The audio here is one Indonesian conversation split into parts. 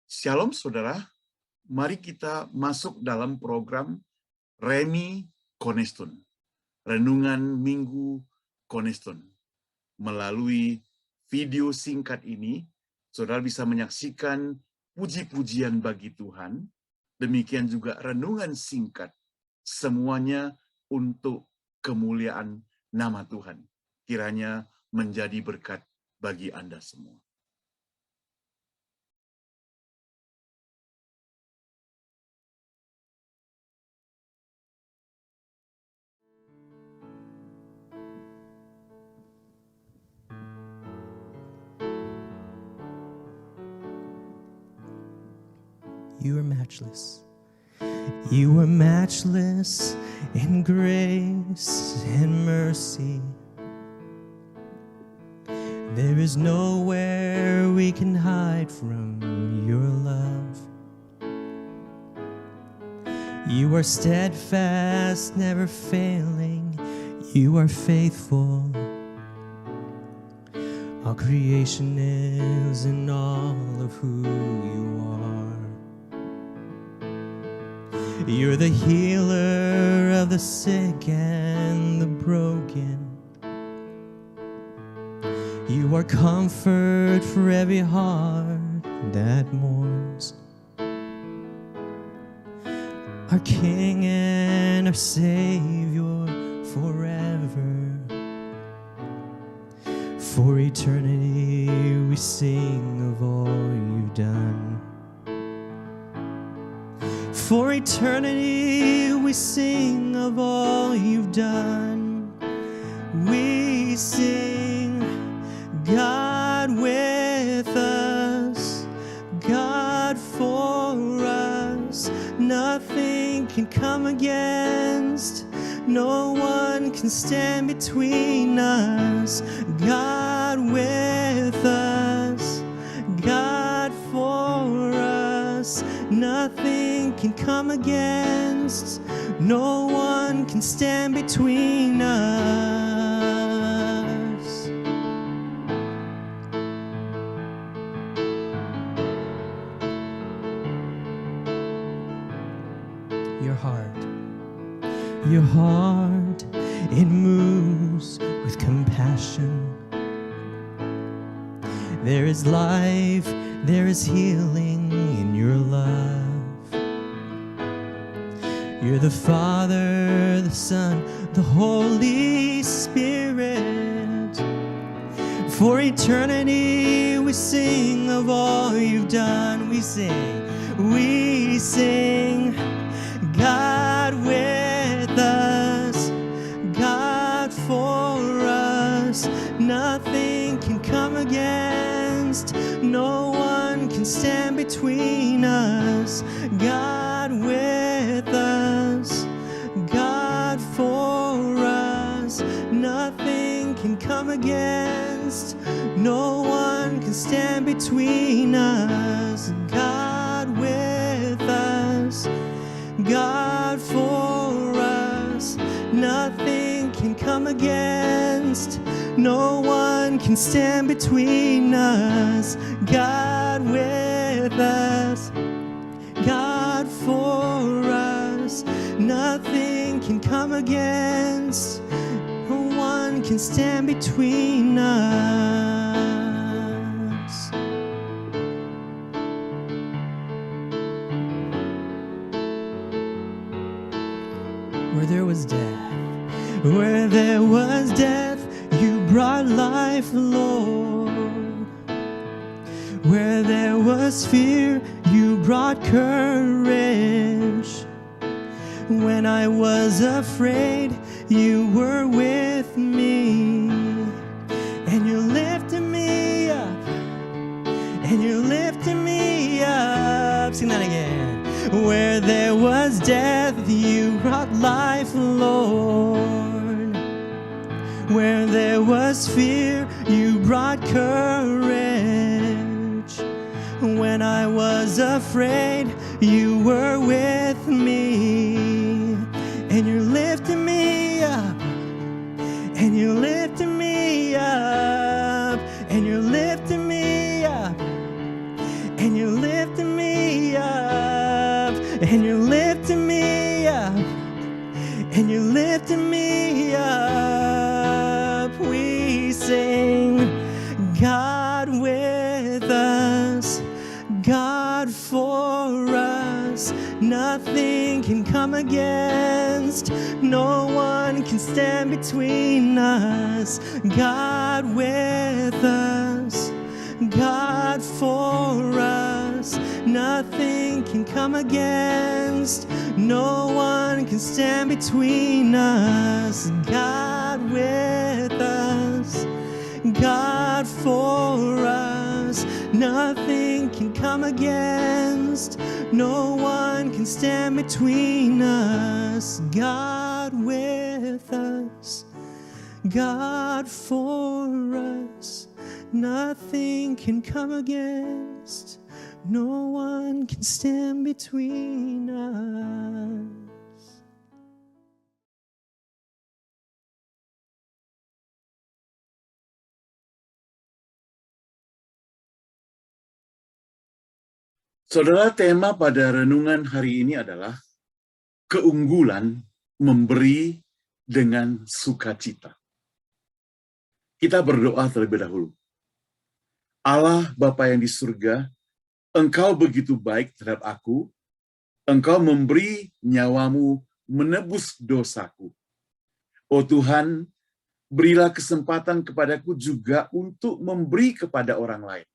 Shalom saudara, mari kita masuk dalam program Remi Konestun, Renungan Minggu Konestun. Melalui video singkat ini, saudara bisa menyaksikan puji-pujian bagi Tuhan, demikian juga renungan singkat, semuanya untuk kemuliaan nama Tuhan. Kiranya menjadi berkat bagi Anda semua. You are matchless. You are matchless in grace and mercy. There is nowhere we can hide from your love. You are steadfast, never failing. You are faithful. All creation is in all of who you are. You're the healer of the sick and the broken. You are comfort for every heart that mourns. Our King and our Savior forever. For eternity we sing of all you've done. For eternity we sing of all you've done. We sing, God with us, God for us. Nothing can come against, no one can stand between us. God with us, God for us. Nothing can come against, no one can stand between us. Your heart, it moves with compassion. There is life, there is healing in your love. You're the Father, the Son, the Holy Spirit. For eternity we sing of all you've done. We sing, God with us, God for us. Nothing can come against, no one can stand between us. God with us, God for us. Nothing can come against, no one can stand between us. God with us, God for us. Nothing can come against, no one can stand between us. God with us, God for us. Nothing can come against, no one can stand between us. Where there was death, you brought life, Lord. Where there was fear, you brought courage. When I was afraid, you were with me. And you lifted me up, and you lifted me up. Sing that again. Where there was death, you brought life, Lord. Where there was fear, you brought courage. When I was afraid, you were with me. And you lifted me up, and you lifted me up, and you lifting me up, and you're lifting me up, and you're lifting me up, and you're lifting me up. We sing, God with us, God for us. Nothing can come against, no one can stand between us. God with us, God for us. Nothing can come against, no one can stand between us. God with us, God for us. Nothing can come against, no one can stand between us. God with us, God for us. Nothing can come against, no one can stand between us. Saudara, tema pada renungan hari ini adalah keunggulan memberi dengan sukacita. Kita berdoa terlebih dahulu. Allah Bapa yang di surga, Engkau begitu baik terhadap aku, Engkau memberi nyawamu menebus dosaku. Oh Tuhan, berilah kesempatan kepadaku juga untuk memberi kepada orang lain.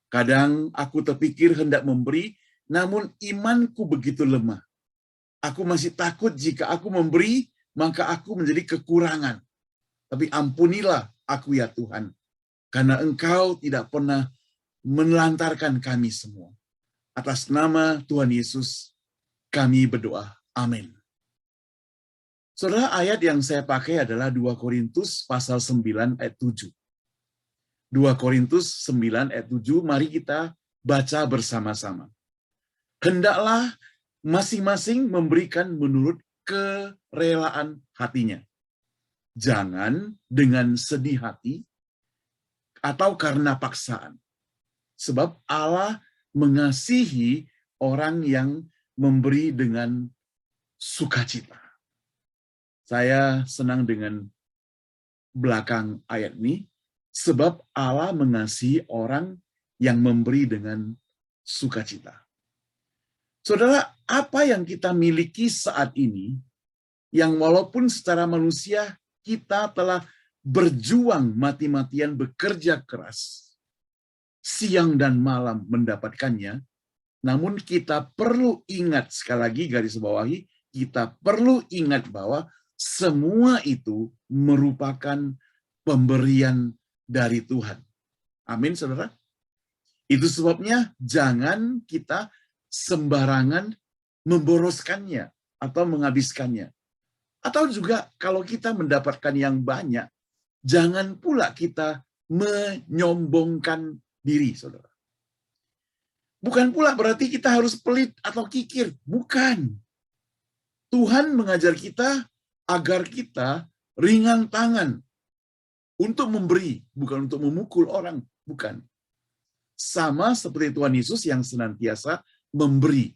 Kadang aku terpikir hendak memberi, namun imanku begitu lemah. Aku masih takut jika aku memberi, maka aku menjadi kekurangan. Tapi ampunilah aku ya Tuhan, karena Engkau tidak pernah menelantarkan kami semua. Atas nama Tuhan Yesus, kami berdoa. Amin. Saudara, ayat yang saya pakai adalah 2 Korintus pasal 9 ayat 7. 2 Korintus 9 ayat 7, mari kita baca bersama-sama. Hendaklah masing-masing memberikan menurut kerelaan hatinya. Jangan dengan sedih hati atau karena paksaan. Sebab Allah mengasihi orang yang memberi dengan sukacita. Saya senang dengan belakang ayat ini. Sebab Allah mengasihi orang yang memberi dengan sukacita. Saudara, apa yang kita miliki saat ini, yang walaupun secara manusia kita telah berjuang mati-matian bekerja keras, siang dan malam mendapatkannya, namun kita perlu ingat, sekali lagi garis bawahi, kita perlu ingat bahwa semua itu merupakan pemberian dari Tuhan. Amin, saudara. Itu sebabnya jangan kita sembarangan memboroskannya atau menghabiskannya. Atau juga kalau kita mendapatkan yang banyak, jangan pula kita menyombongkan diri, saudara. Bukan pula berarti kita harus pelit atau kikir. Bukan. Tuhan mengajar kita agar kita ringan tangan untuk memberi, bukan untuk memukul orang, bukan. Sama seperti Tuhan Yesus yang senantiasa memberi.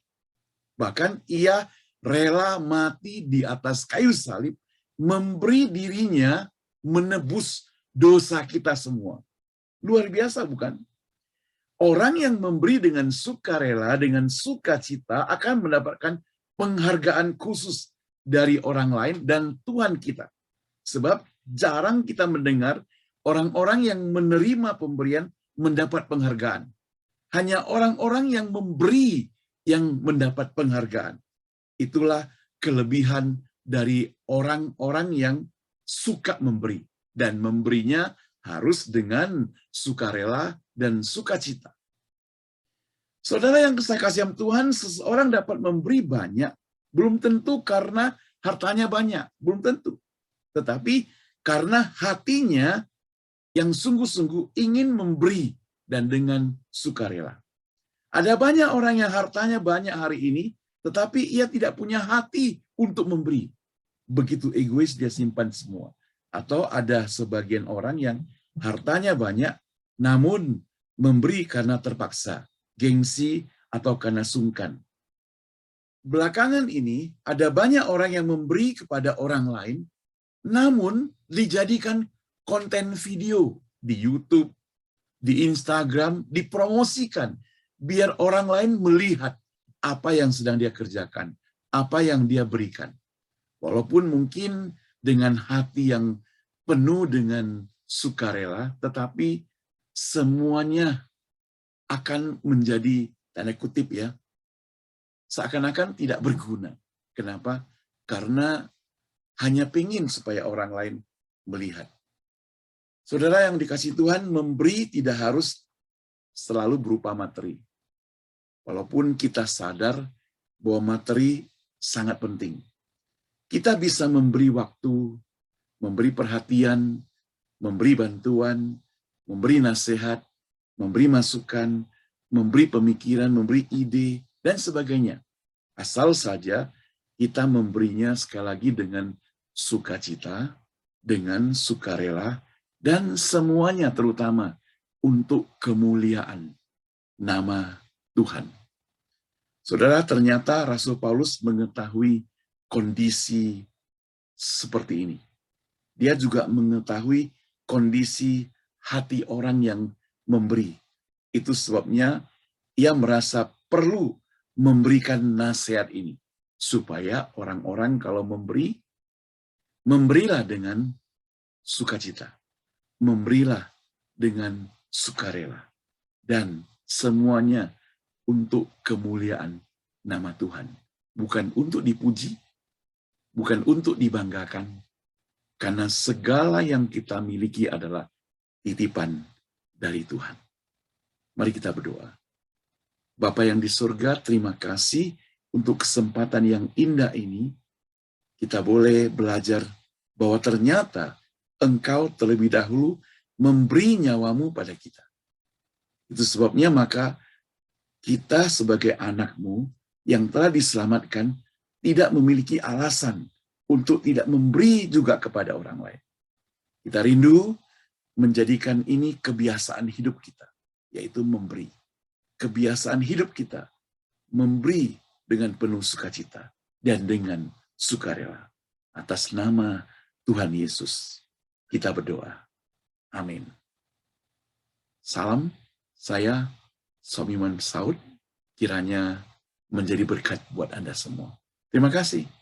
Bahkan ia rela mati di atas kayu salib, memberi dirinya menebus dosa kita semua. Luar biasa, bukan? Orang yang memberi dengan sukarela, dengan sukacita akan mendapatkan penghargaan khusus dari orang lain dan Tuhan kita. Sebab jarang kita mendengar orang-orang yang menerima pemberian mendapat penghargaan. Hanya orang-orang yang memberi yang mendapat penghargaan. Itulah kelebihan dari orang-orang yang suka memberi. Dan memberinya harus dengan sukarela dan sukacita. Saudara yang saya kasih Tuhan, seseorang dapat memberi banyak, belum tentu karena hartanya banyak, belum tentu. Tetapi karena hatinya yang sungguh-sungguh ingin memberi dan dengan sukarela. Ada banyak orang yang hartanya banyak hari ini, tetapi ia tidak punya hati untuk memberi. Begitu egois dia simpan semua. Atau ada sebagian orang yang hartanya banyak, namun memberi karena terpaksa, gengsi, atau karena sungkan. Belakangan ini ada banyak orang yang memberi kepada orang lain, namun dijadikan konten video di YouTube, di Instagram, dipromosikan, biar orang lain melihat apa yang sedang dia kerjakan, apa yang dia berikan. Walaupun mungkin dengan hati yang penuh dengan sukarela, tetapi semuanya akan menjadi, tanda kutip ya, seakan-akan tidak berguna. Kenapa? Karena hanya ingin supaya orang lain melihat. Saudara yang dikasihi Tuhan, memberi tidak harus selalu berupa materi. Walaupun kita sadar bahwa materi sangat penting. Kita bisa memberi waktu, memberi perhatian, memberi bantuan, memberi nasihat, memberi masukan, memberi pemikiran, memberi ide, dan sebagainya. Asal saja kita memberinya sekali lagi dengan sukacita, dengan sukarela, dan semuanya terutama untuk kemuliaan nama Tuhan. Saudara, ternyata Rasul Paulus mengetahui kondisi seperti ini. Dia juga mengetahui kondisi hati orang yang memberi. Itu sebabnya ia merasa perlu memberikan nasihat ini. Supaya orang-orang kalau memberi, memberilah dengan sukacita. Memberilah dengan sukarela. Dan semuanya untuk kemuliaan nama Tuhan. Bukan untuk dipuji, bukan untuk dibanggakan, karena segala yang kita miliki adalah titipan dari Tuhan. Mari kita berdoa. Bapa yang di surga, terima kasih untuk kesempatan yang indah ini. Kita boleh belajar bahwa ternyata Engkau terlebih dahulu memberi nyawamu pada kita. Itu sebabnya maka kita sebagai anak-Mu yang telah diselamatkan tidak memiliki alasan untuk tidak memberi juga kepada orang lain. Kita rindu menjadikan ini kebiasaan hidup kita, yaitu memberi. Kebiasaan hidup kita, memberi dengan penuh sukacita dan dengan sukarela. Atas nama Tuhan Yesus, kita berdoa. Amin. Salam, saya Somiman Saud, kiranya menjadi berkat buat Anda semua. Terima kasih.